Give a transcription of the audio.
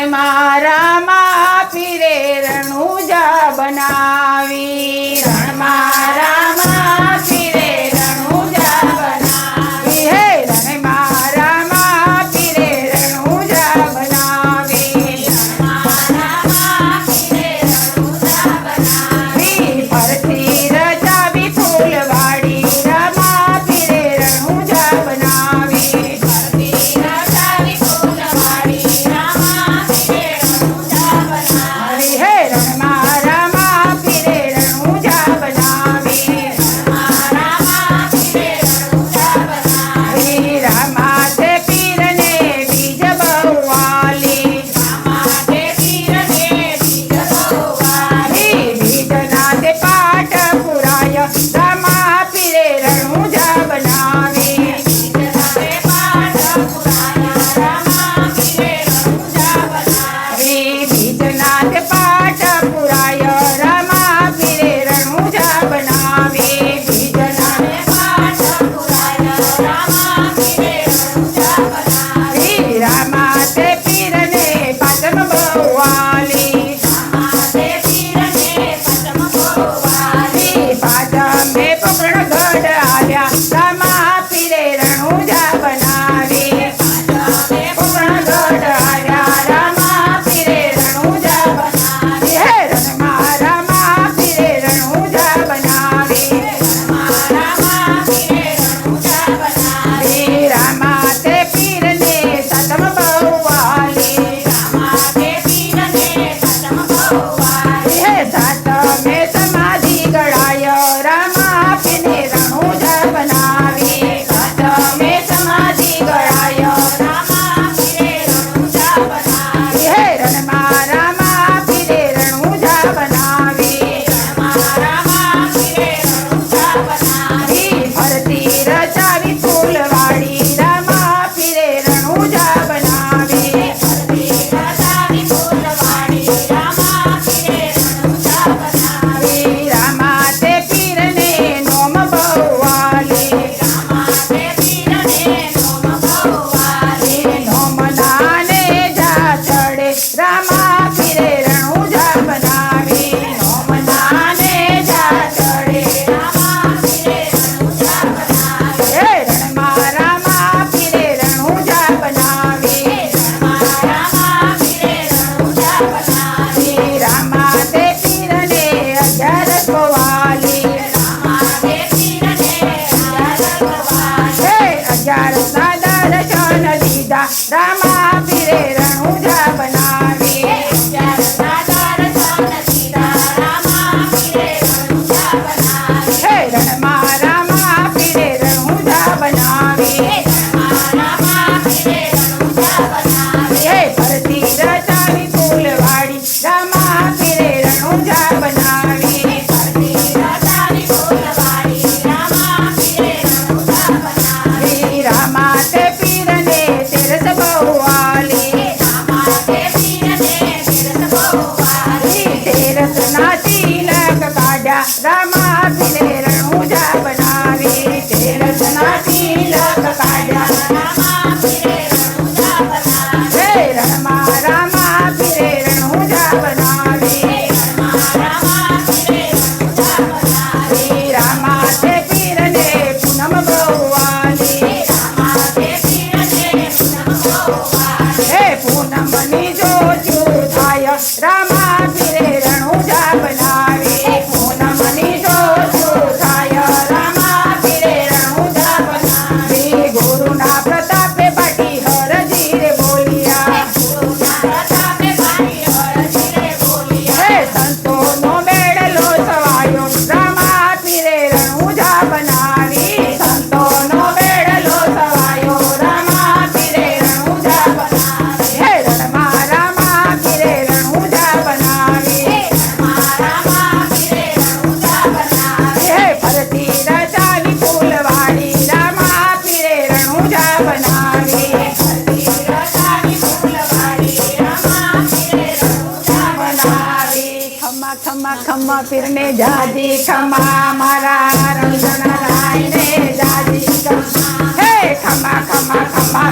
રણમાં રામા પીરે રણુજા બનાવી રણમાં રામા પીરે રણુજા બનાવી હે રણમાં રામા પીરે રણુજા બનાવી રણમાં રામા પીરે રણુજા બનાવી ફરતી રચાવી ફૂલવાડી રામા પીરે રણુજા બનાવી ફરતી રચાવી ફૂલવાડી રામા પીરે રણુજા બનાવી હે રણમાં રામા પીરે રણુજા બનાવી રણમાં રામા પીરે રણુજા બનાવી રામા તે પીરને બીજ બહુ વાલી રામા તે પીરને બીજ બહુ વાલી બીજના તે પાટ પુરાય રામા પીરે રણુજા બનાવી બીજના તે પાટ પુરાય રામા પીરે રણુજા બનાવી બીજના તે પાટ પુરાય રામા પીરે રણુજા બનાવી બીજના તે પાટ પુરાય રામા પીરે રણુજા બનાવી રામા તે પીરને પાટમ બહુ વાલી રામા તે પીરને પાટમ બહુ વાલી પાટમે પકડગઢ આવ્યા રામા પીરે રણુજા બનાવી પાટમે પકડગઢ આવ્યા રામા પીરે રણુજા બનાવી હે રણમાં રામા પીરે રણુજા બનાવી રણમાં રામા પીરે રણુજા બનાવી રામા તે પીરને સાતમ બહુ વાલી રામા તે પીરને સાતમ બહુ વાલી હે સાતમે સમાધિ ગળાય રામા પીરે રણુજા બનાવી સાતમે સમાધિ ગળાય રામા પીરે રણુજા બનાવી હે રણમાં રામા પીરે રણુજા બનાવી રણમાં રામા પીરે રણુજા બનાવી ફરતી રચાવી ફૂલવાડી રામા પીરે રણુજા બનાવી ફરતી રચાવી ફૂલવાડી રામા પીરે રણુજા બનાવી રામા તે પીરને નોમ બહુ વાલી રામા તે પીરને નોમ બહુ વાલી નોમનાને જા ચડે રામા પીરે રણુજા બનાવી નોમનાને જા ચડે રામા પીરે રણુજા બનાવી હે રણમાં રામા પીરે રણુજા બનાવી રણમાં રામા પીરે રણુજા બનાવી રામા તે પીરને 11 વાલી રામા તે પીરને 11 વાલી હે 11 ના દર્શન દીધા રામા પીરે રણુજા બનાવી 11 ના દર્શન દીધા રામા પીરે રણુજા બનાવી હે રણમાં રામા પીરે રણુજા બનાવી રણમાં રામા પીરે રણુજા બનાવી હે ફરતી રચાવી ફૂલવાડી રામા પીરે રણુજા બનાવી ફરતી રચાવી ફૂલવાડી રામા પીરે રણુજા બનાવી રામા તે પીરને 13 બહુ વાલી રામા તે પીરને 13 બહુ વાલી 13 ના તિલક કાઢ્યા રામા પીરે રણુજા બનાવી 13 ના તિલક કાઢ્યા રામા પીરે રણુજા બનાવી હે રણમાં રામા પીરે રણુજા બનાવી રણમાં રામા પીરે રણુજા બનાવી રામા તે પીરને પૂનમ બહુ વાલી રામા તે પીરને પૂનમ બહુ વાલી હે પૂનમની જોજુ થાય રામા પીરે રણુજા બનાવી પૂનમની જોજુ થાય રામા પીરે રણુજા બનાવી ગુરુના પ્રતાપે બાટી હરજી રે બોલિયા ગુરુના પ્રતાપે બાટી હરજી રે બોલિયા હે સંતોનો મેળલો સવાયો રામા પીરે રણુજા બનાવી સંતોનો મેળલો સવાયો રામા પીરે રણુજા બનાવી હે રણમાં રામા પીરે રણુજા બનાવી રણમાં રામા પીરે રણુજા બનાવી હે ફરતી રચાવી ફૂલવાડી રામા પીરે રણુજા બનાવી ફરતી રચાવી ફૂલવાડી રામા પીરે રણુજા બનાવી ખમા ખમા ખમા પીરને જાજી ખમા મારા રણજણ રાયને જાજી ખમા હે ખમા ખમા ખમા